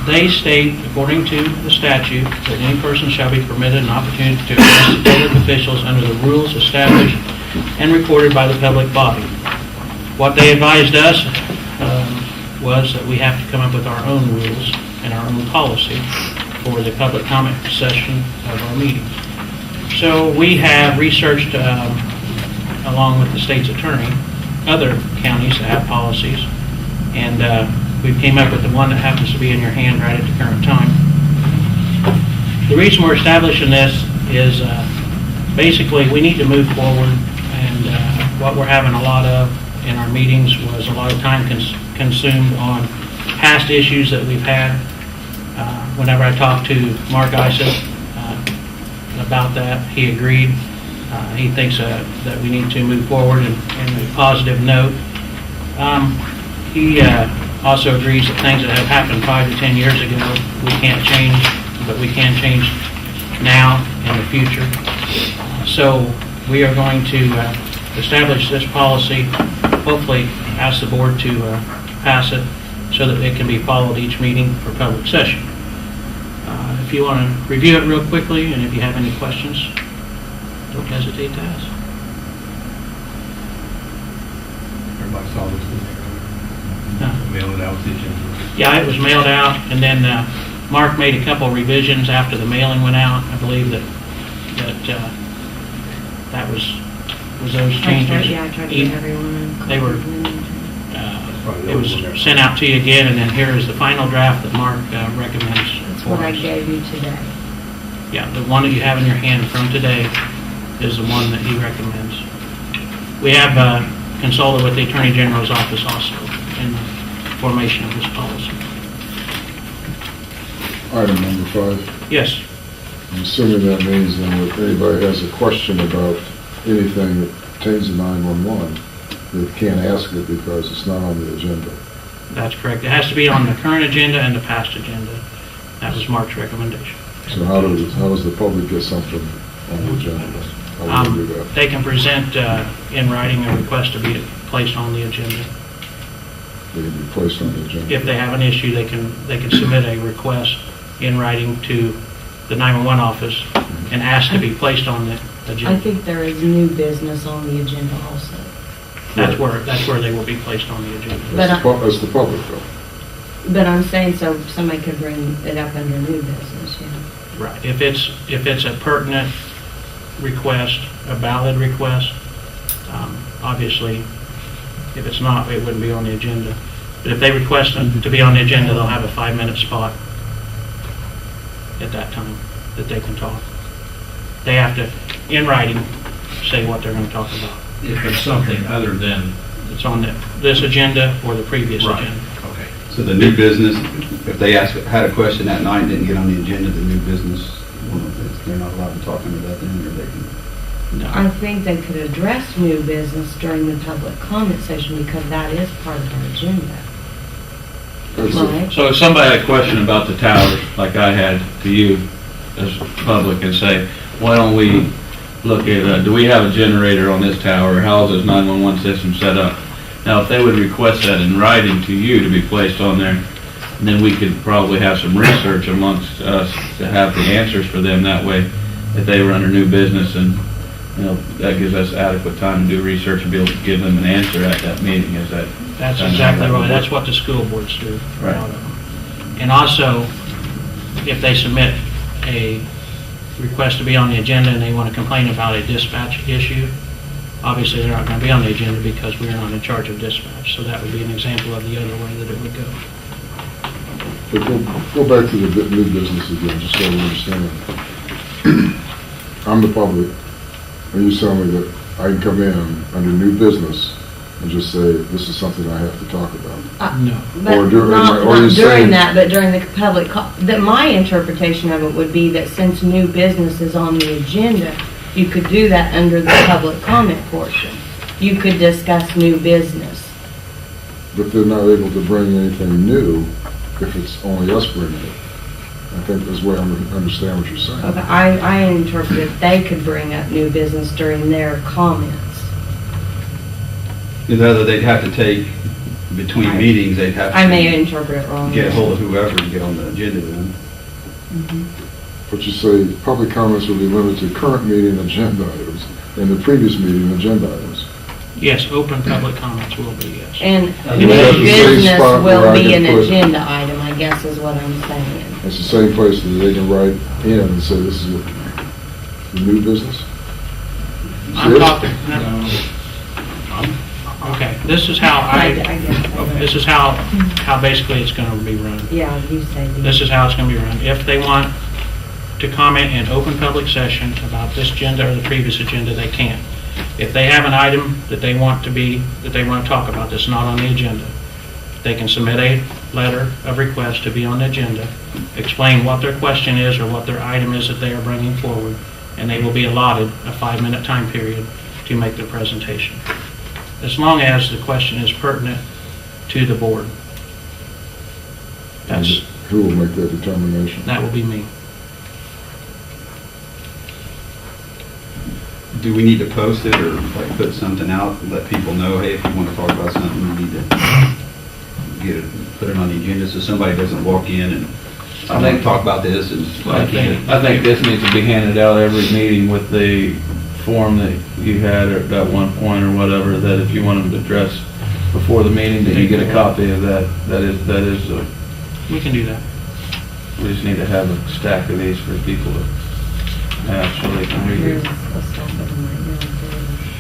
They state, according to the statute, that any person shall be permitted an opportunity to address the public officials under the rules established and recorded by the public body. What they advised us was that we have to come up with our own rules and our own policy for the public comment session of our meetings. So we have researched, along with the state's attorney, other counties that have policies, and we came up with the one that happens to be in your hand right at the current time. The reason we're establishing this is basically we need to move forward, and what we're having a lot of in our meetings was a lot of time consumed on past issues that we've had. Whenever I talked to Mark Isaac about that, he agreed. He thinks that we need to move forward in a positive note. He also agrees that things that have happened 5 to 10 years ago we can't change, but we can change now and the future. So we are going to establish this policy, hopefully ask the board to pass it so that it can be followed each meeting for public session. If you want to review it real quickly, and if you have any questions, don't hesitate to ask. Everybody saw this in there. Mail it out to you. Yeah, it was mailed out, and then Mark made a couple revisions after the mailing went out. I believe that was those changes. I tried to get everyone. They were. It was sent out to you again, and then here is the final draft that Mark recommends. That's what I gave you today. Yeah, the one that you have in your hand from today is the one that he recommends. We have consulted with the Attorney General's office also in the formation of this policy. Item number 5. Yes. I'm assuming that means then if anybody has a question about anything that pertains to 911, they can't ask it because it's not on the agenda. That's correct. It has to be on the current agenda and the past agenda. That was Mark's recommendation. So how does the public get something on the agenda? How do we do that? They can present in writing a request to be placed on the agenda. They can be placed on the agenda. If they have an issue, they can submit a request in writing to the 911 office and ask to be placed on the agenda. I think there is new business on the agenda also. That's where they will be placed on the agenda. That's the public though. But I'm saying so somebody could bring it up under new business, Right. If it's a pertinent request, a valid request, obviously, if it's not, it wouldn't be on the agenda. But if they request to be on the agenda, they'll have a 5-minute spot at that time that they can talk. They have to, in writing, say what they're going to talk about. If it's something other than... It's on this agenda or the previous Right. agenda. Okay. So the new business, if they had a question that night and didn't get on the agenda, the new business, they're not allowed to talk under that then, or they can? No. I think they could address new business during the public comment session because that is part of our agenda. Right? So if somebody had a question about the towers, like I had to you as public, and say, why don't we look at, do we have a generator on this tower, or how is this 911 system set up? Now, if they would request that in writing to you to be placed on there, then we could probably have some research amongst us to have the answers for them that way, if they were under new business, and that gives us adequate time to do research and be able to give them an answer at that meeting. Is that? That's exactly right. That's what the school boards do. Right. And also, if they submit a request to be on the agenda and they want to complain about a dispatch issue, obviously they're not going to be on the agenda because we're not in charge of dispatch. So that would be an example of the other way that it would go. But go back to the new business again, just so we understand. I'm the public, and you tell me that I can come in under new business and just say, this is something I have to talk about. No. But Or during- not or you're during saying- that, but during the public, that my interpretation of it would be that since new business is on the agenda, you could do that under the public comment portion. You could discuss new business. But they're not able to bring anything new if it's only us bringing it. I think that's the way I understand what you're saying. Okay, I interpret that they could bring up new business during their comments. Either they'd have to take between meetings, they'd have to. I may interpret it wrong. Get a hold of whoever and get on the agenda then. But you say public comments will be limited to current meeting agenda items and the previous meeting agenda items. Yes, open public comments will be, yes. And You new have the same business spot where will I be can an put- agenda item, I guess is what I'm saying. It's the same place that they can write in and say this is the new business? I'm See it? talking, okay, this is how this is how basically it's gonna be run. Yeah, you say. This is how it's gonna be run. If they want to comment in open public session about this agenda or the previous agenda, they can. If they have an item that they want to talk about that's not on the agenda, they can submit a letter of request to be on the agenda, explain what their question is or what their item is that they are bringing forward, and they will be allotted a 5-minute time period to make their presentation, as long as the question is pertinent to the board. Who will make that determination? That will be me. Do we need to post it or like put something out, let people know, hey, if you want to talk about something, you need to get it, put it on the agenda so somebody doesn't walk in and I want to talk about this and. I think this needs to be handed out every meeting with the form that you had at that one point or whatever, that if you want them to address before the meeting, that you get a copy of that. That is, We can do that. we just need to have a stack of these for people to have so they can read it.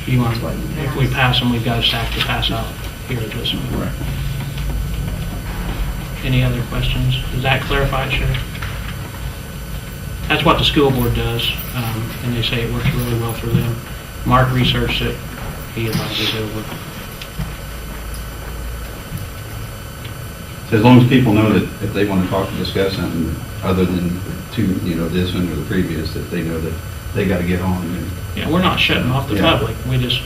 You want, if we pass them, we've got a stack to pass out here at this one. Right. Any other questions? Does that clarify it, Sheriff? That's what the school board does, and they say it works really well for them. Mark researched it, he advises over. So as long as people know that if they want to talk and discuss something other than this one or the previous, that they know that they got to get on. And Yeah, we're not shutting off the Yeah. public, we just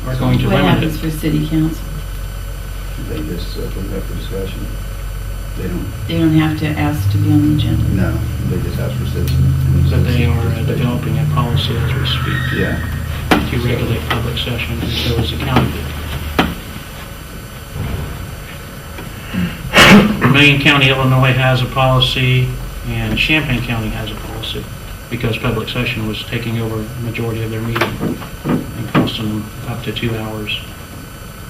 are going to What limit happens it. for city council? they just put it up for discussion. They They don't have to ask to be on the agenda. no, they just ask for citizens. But they are developing a policy as we speak Yeah. to regulate public session, and so is the county. Vermillion County, Illinois has a policy, and Champaign County has a policy, because public session was taking over the majority of their meeting and costing them up to 2 hours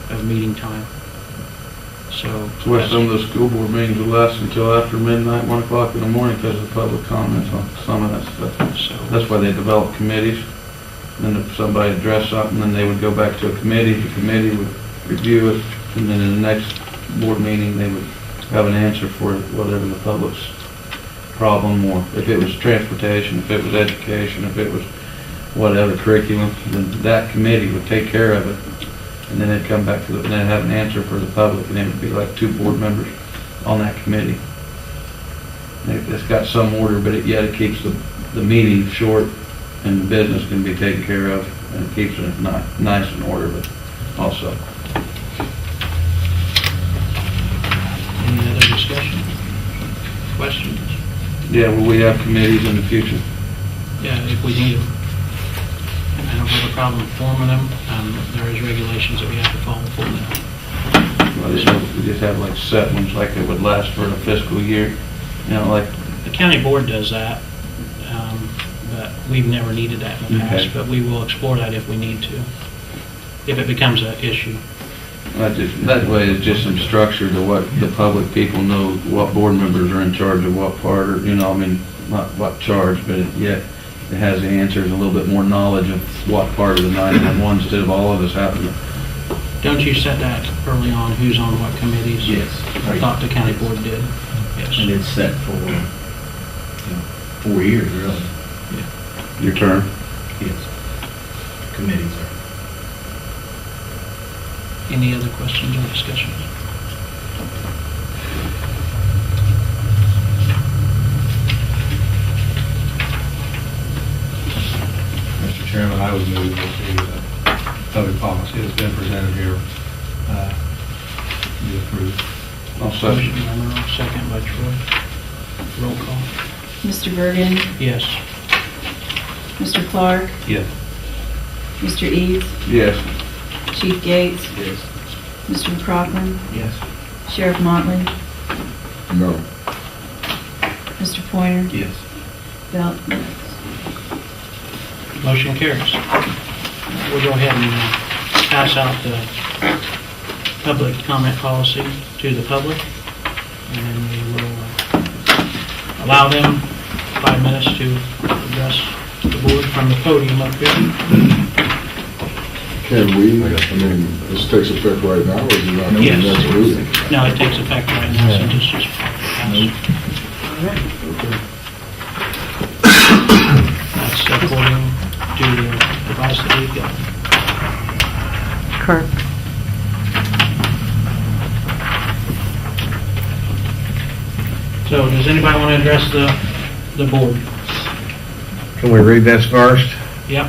of meeting time. So. That's why some of the school board meetings will last until after midnight, 1 o'clock in the morning, because of public comments on some of that stuff. So, That's why they develop committees. And if somebody addressed something, then they would go back to a committee, the committee would review it, and then in the next board meeting, they would have an answer for whatever the public's problem, or if it was transportation, if it was education, if it was whatever curriculum, then that committee would take care of it. And then they'd come back to it, and they'd have an answer for the public, and it would be like 2 board members on that committee. It's got some order, but yet it keeps the meeting short, and the business can be taken care of, and it keeps it nice and order, but also. any other discussion? Questions? Yeah, will we have committees in the future? Yeah, if we need them. I don't have a problem forming them. There is regulations that we have to follow for them. We just have like set ones, like it would last for a fiscal year, like. The county board does that, but we've never needed that in the past, Okay. but we will explore that if we need to, if it becomes an issue. That way, it's just some structure to what the public people know, what board members are in charge of what part, or, not what charge, but yet it has the answers, a little bit more knowledge of what part of the 911 instead of all of us having to. Don't you set that early on, who's on what committees? Yes. I thought the county board did, And yes. it's set for 4 years, really. Your term? Yes. Committees are. Any other questions or discussions? Mr. Chairman, I would move that the public policy that's been presented here be approved. I'll Motion second. by Merle, second by Troy. Roll call. Mr. Bergen, Yes. Mr. Clark, Yes. Mr. Eads, Yes. Chief Gates, Yes. Mr. McCrocken? Yes. Sheriff Motley? No. Mr. Pointer? Yes. Belt? Motion carries. We'll go ahead and pass out the public comment policy to the public, and we will allow them 5 minutes to address the board from the podium up here. Can we, I mean, this takes effect right now, or is it not the Yes. next meeting? No, it takes effect right now, since it's just passed. Okay. That's according to the advice that we've got. Kirk. So does anybody want to address the board? Can we read this first? Yep.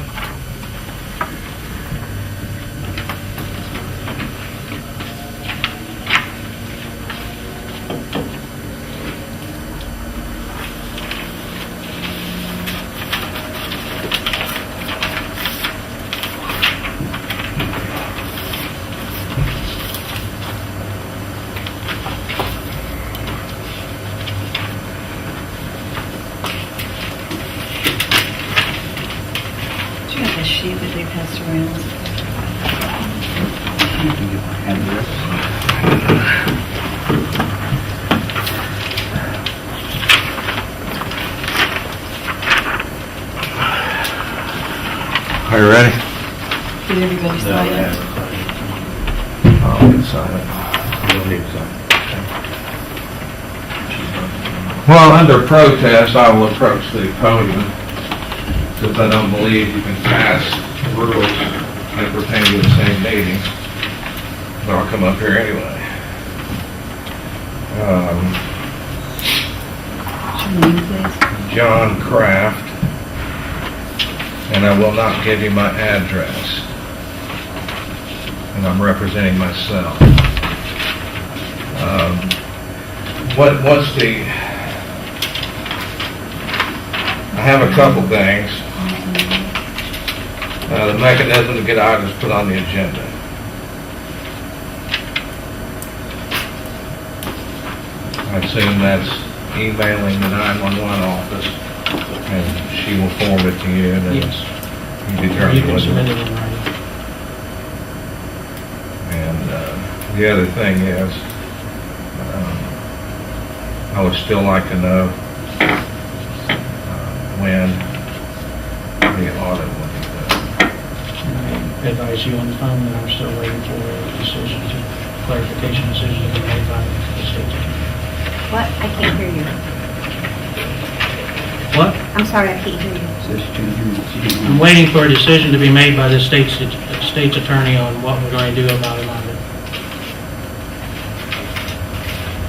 Do you have a sheet that they passed around? Are you ready? Did everybody sign it? I'll get silent. Well, under protest, I will approach the podium because I don't believe you can pass rules that pertain to the same meeting. But I'll come up here anyway. What's your name, please? John Kraft, and I will not give you my address. And I'm representing myself. What's the... I have a couple things. The mechanism to get items put on the agenda. I assume that's emailing the 911 office, and she will forward it to you, and then Yes. you You determine can what submit it it in writing. And the other thing is, I would still like to know when the audit will be done. Advise you on the phone that I'm still waiting for a decision, clarification decision to be made by the state attorney. What? I can't hear you. What? I'm sorry, I can't hear you. I'm waiting for a decision to be made by the state's attorney on what we're going to do about an audit.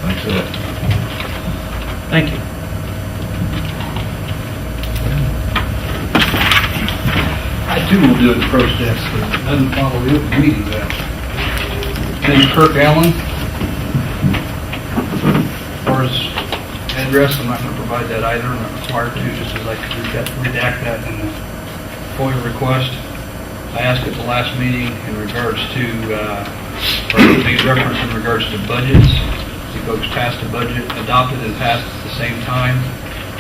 That's it. Thank you. I too will do a protest, but it doesn't follow the Open Meetings Act. My name's Kirk Allen. As far as address, I'm not going to provide that either, I'm not required to, just as I could redact that in the FOIA request. I asked at the last meeting in regards to, or made reference in regards to budgets. You folks passed a budget, adopted and passed at the same time.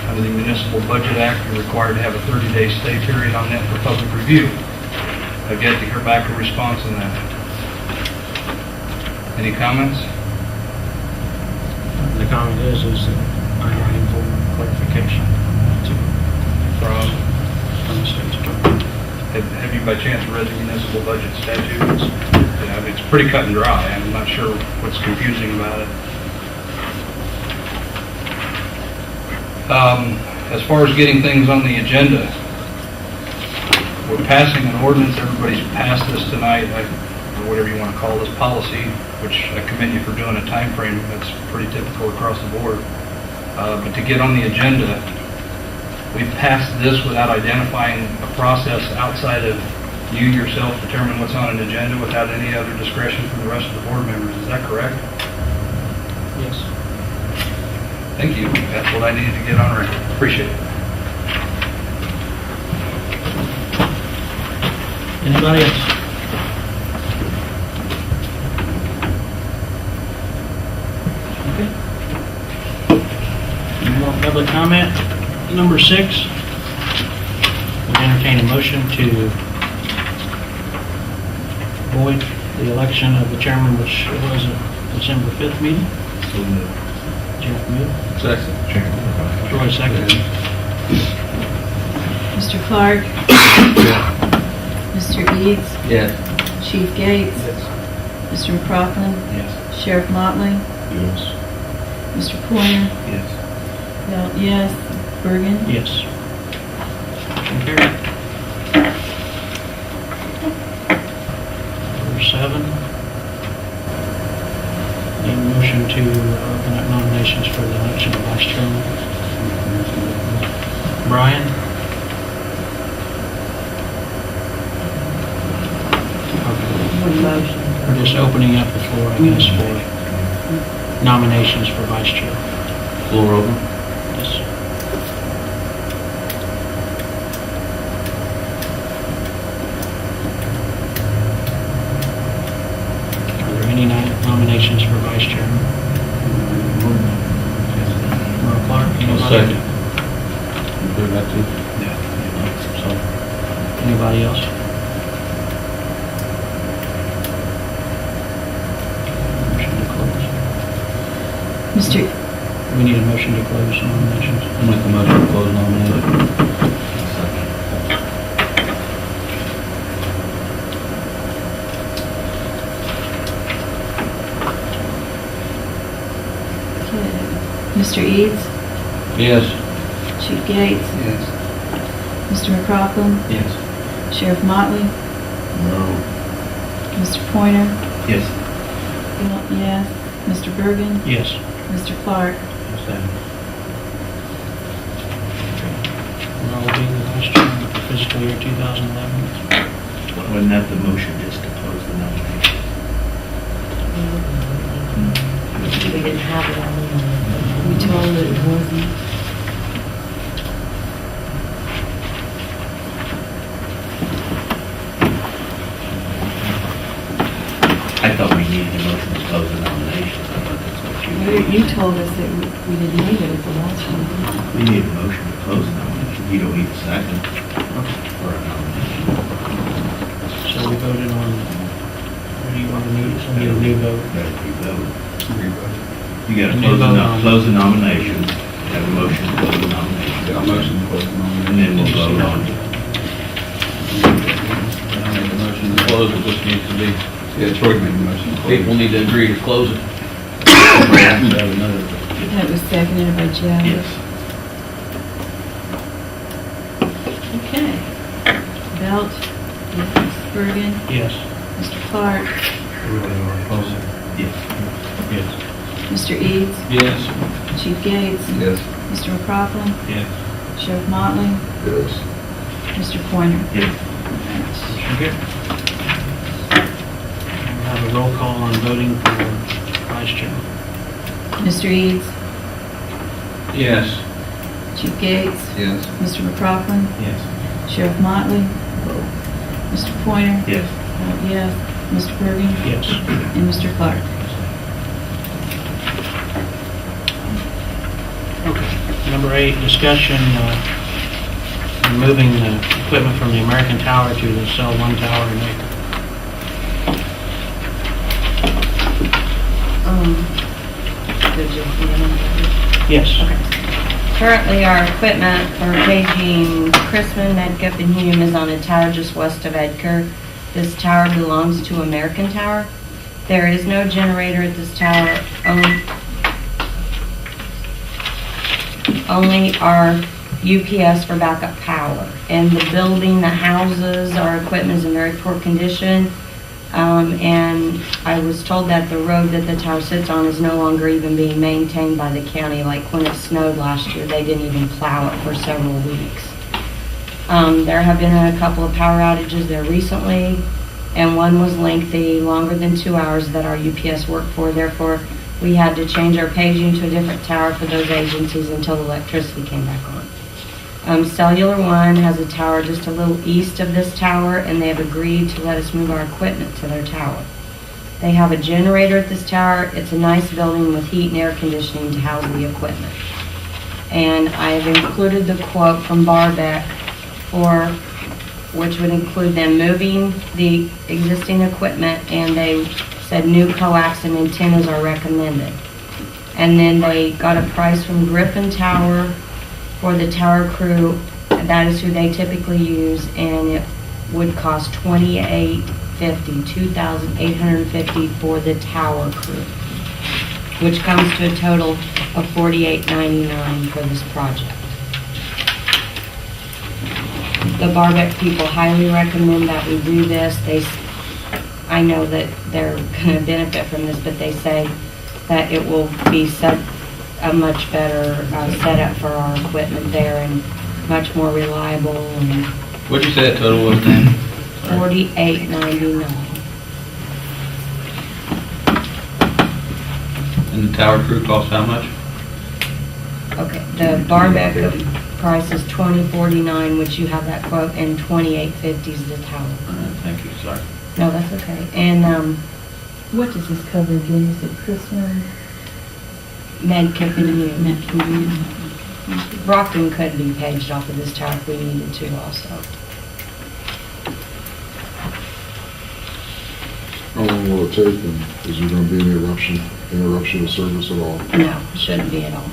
Under the Municipal Budget Act, you're required to have a 30-day stay period on that for public review. I've yet to hear back a response on that. Any comments? The comment is that I'm waiting for clarification from the state's attorney. Have you by chance read the municipal budget statute? It's pretty cut and dry. I'm not sure what's confusing about it. As far as getting things on the agenda, we're passing an ordinance. Everybody's passed this tonight, or whatever you want to call this policy, which I commend you for doing a time frame. That's pretty typical across the board. But to get on the agenda, we've passed this without identifying a process outside of you yourself determine what's on an agenda without any other discretion from the rest of the board members. Is that correct? Yes. Thank you. That's what I needed to get on record. Appreciate it. Anybody else? public comment. Number 6, we entertain a motion to void the election of the chairman, which was a December 5th meeting. Jeff moved. Second. Troy second. Mr. Clark? Mr. Eads? Yes. Chief Gates? Mr. McCrocken? Yes. Sheriff Motley? Yes. Mr. Pointer? Yes. Belt, yes. Bergen? Yes. Motion carried. Number 7. Need a motion to open up nominations for the election of vice chairman. Brian? Motion. We're just opening up the floor, I guess, for nominations for vice chair. Floor open. Yes. Are there any nominations for vice chairman? Merle Clark, anybody? Second. You do that too? So, anybody else? Motion to close. Mr. We need a motion to close nominations. I'll make a motion to close nomination. Mr. Eads? Yes. Chief Gates? Yes. Mr. McCrocken? Yes. Sheriff Motley? No. Mr. Pointer? Yes. Belt, yes. Mr. Bergen? Yes. Mr. Clark? Merle will be the vice chairman for fiscal year 2011. Wasn't that the motion just to close the nomination? We didn't have it on the. We told it wasn't. I thought we needed a motion to close the nomination. I thought that's what you You told us that we didn't need it at the last one. We need a motion to close the nomination. You don't need a second for a nomination. So we voted on, what do you want to need? So we need a new vote. Better re-vote. You gotta A new vote on- close the nomination, have a motion to close the nomination. Got a motion to close the nomination. And then we'll vote on it. I'll make a motion to close it, just needs to be, Yeah, Troy made the motion to close. people need to agree to close it. Somebody has to have another. That was seconded by Jeff. Yes. Okay. Belt? Yes. Bergen? Yes. Mr. Clark? Everybody want to close it? Yes. Yes. Mr. Eads? Yes. Chief Gates? Yes. Mr. McCrocken? Yes. Sheriff Motley? Yes. Mr. Pointer? Yes. Motion carried. We'll have a roll call on voting for vice chairman. Mr. Eads? Yes. Chief Gates? Yes. Mr. McCrocken? Yes. Sheriff Motley? Mr. Pointer? Yes. Yes. Mr. Bergen? Yes. And Mr. Clark? Okay. Number 8, discussion, removing the equipment from the American Tower to the Cell 1 Tower in Edgar. Did you? Yes. Currently, our equipment for paging Chrisman, Medcup, and Hume is on a tower just west of Edgar. This tower belongs to American Tower. There is no generator at this tower. Only our UPS for backup power. And the building that houses our equipment is in very poor condition. And I was told that the road that the tower sits on is no longer even being maintained by the county. Like when it snowed last year, they didn't even plow it for several weeks. There have been a couple of power outages there recently, and one was lengthy, longer than 2 hours that our UPS worked for. Therefore, we had to change our paging to a different tower for those agencies until the electricity came back on. Cellular One has a tower just a little east of this tower, and they have agreed to let us move our equipment to their tower. They have a generator at this tower. It's a nice building with heat and air conditioning to house the equipment. And I've included the quote from Barbeck which would include them moving the existing equipment, and they said new coax and antennas are recommended. And then they got a price from Griffin Tower for the tower crew. That is who they typically use, and it would cost $2,850 for the tower crew, which comes to a total of $48.99 for this project. The Barbeck people highly recommend that we do this. I know that they're going to benefit from this, but they say that it will be a much better setup for our equipment there, and much more reliable. And What'd you say that total was then? $48.99. And the tower crew costs how much? Okay, the Barbeck price is $20.49, which you have that quote, and $28.50 is the tower. Thank you, sorry. No, that's okay. And What does this cover again? Is it Christmas? Medco Commune. Brockton could be paged off of this tower if we needed to also. How long will it take, and is there gonna be any interruption of service at all? No, shouldn't be at all.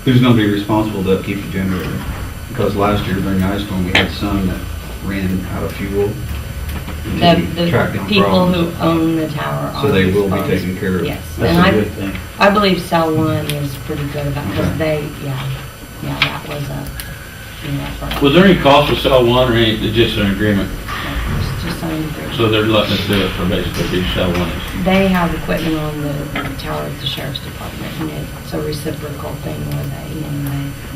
Who's gonna be responsible to upkeep the generator? Because last year during the ice storm, we had some that ran out of fuel. The Track down people problems. who own the tower are So they will be responsible. taken care of. Yes. That's And a good thing. I believe Cell One is pretty good about, because Okay. that was Was there any cost with cell one or any, just an agreement? just signed agreement. So they're letting us do it for basically cell one is. They have equipment on the tower at the sheriff's department, and it's a reciprocal thing where they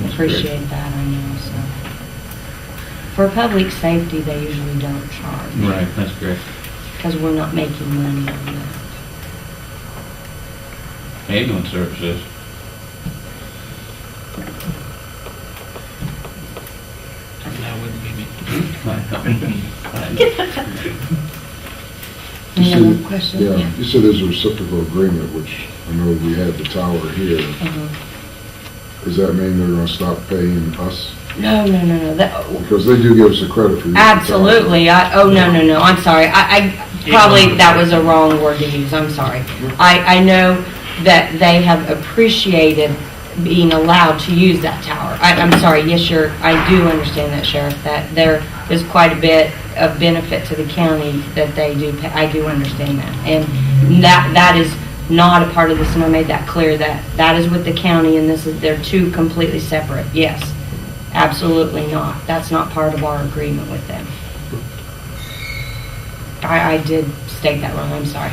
That's appreciate that, I know, so. For public safety, they usually don't charge. Right, that's great. Because we're not making money on that. Ambulance services. That wouldn't be me. Any You other said- questions? Yeah, you said there's a reciprocal agreement, which I know we had the tower here. Uh-huh. Does that mean they're gonna stop paying us? No. Because they do give us a credit for using the tower. Absolutely. No. I'm sorry. I probably, that was a wrong word to use. I'm sorry. I know that they have appreciated being allowed to use that tower. I'm sorry. Yes, I do understand that, Sheriff, that there is quite a bit of benefit to the county that they do pay. I do understand that. And that is not a part of this, and I made that clear, that is with the county, and they're two completely separate. Yes. Absolutely not. That's not part of our agreement with them. I did state that wrong, I'm sorry.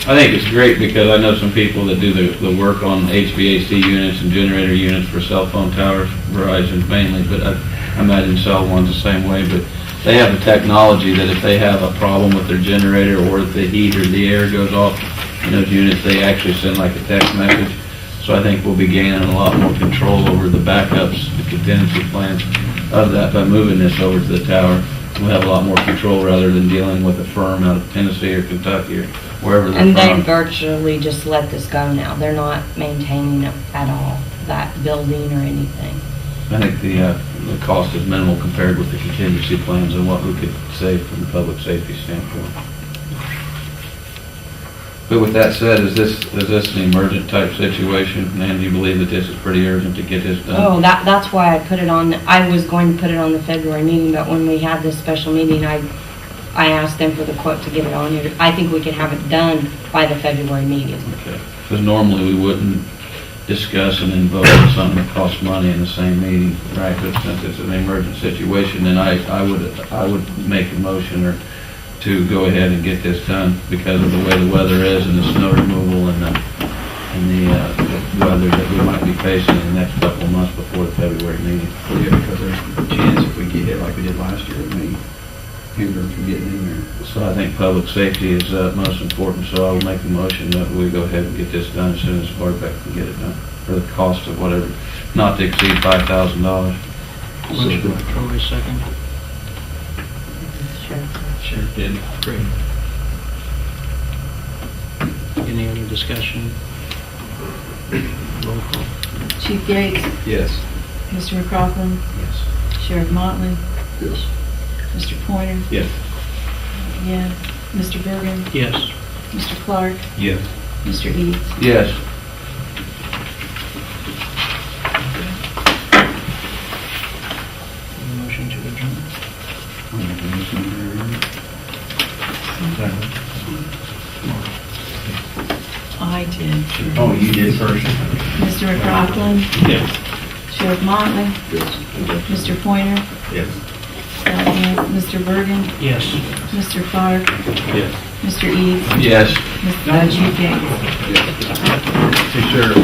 I think it's great because I know some people that do the work on HVAC units and generator units for cell phone towers, Verizon mainly, but I imagine cell one's the same way, but they have the technology that if they have a problem with their generator or if the heat or the air goes off in those units, they actually send like a text message. So I think we'll be gaining a lot more control over the backups, the contingency plans of that by moving this over to the tower. We'll have a lot more control rather than dealing with a firm out of Tennessee or Kentucky or wherever they're And they from. virtually just let this go now. They're not maintaining it at all, that building or anything. I think the cost is minimal compared with the contingency plans and what we could save from the public safety standpoint. But with that said, is this an emergent type situation? And do you believe that this is pretty urgent to get this done? Oh, that's why I put it on, I was going to put it on the February meeting, but when we had this special meeting, I asked them for the quote to get it on here. I think we could have it done by the February meeting. Okay. Because normally we wouldn't discuss and then vote on something that costs money in the same meeting, right? But since it's an emergent situation, then I would make a motion or to go ahead and get this done because of the way the weather is and the snow removal and the weather that we might be facing in the next couple of months before the February meeting. Yeah, because there's a chance if we get hit like we did last year, it may hinder from getting in there. So I think public safety is most important, so I will make a motion that we go ahead and get this done as soon as Barbeck can get it done for the cost of whatever, not to exceed $5,000. Motion by Troy, second. Sure. Sheriff did. Great. Any other discussion? Chief Gates, Yes. Mr. McCrockland, Yes. Sheriff Motley, Yes. Mr. Pointer, Yes. yes, Mr. Bergen, Yes. Mr. Clark, Yes. Mr. Eads. Yes. Motion to adjourn. I did. Oh, you did first. Mr. McCrockland, Yes. Sheriff Motley, Yes. Mr. Pointer, Yes. Mr. Bergen, Yes. Mr. Clark, Yes. Mr. Eads, Yes. Chief Gates. Hey, Sheriff,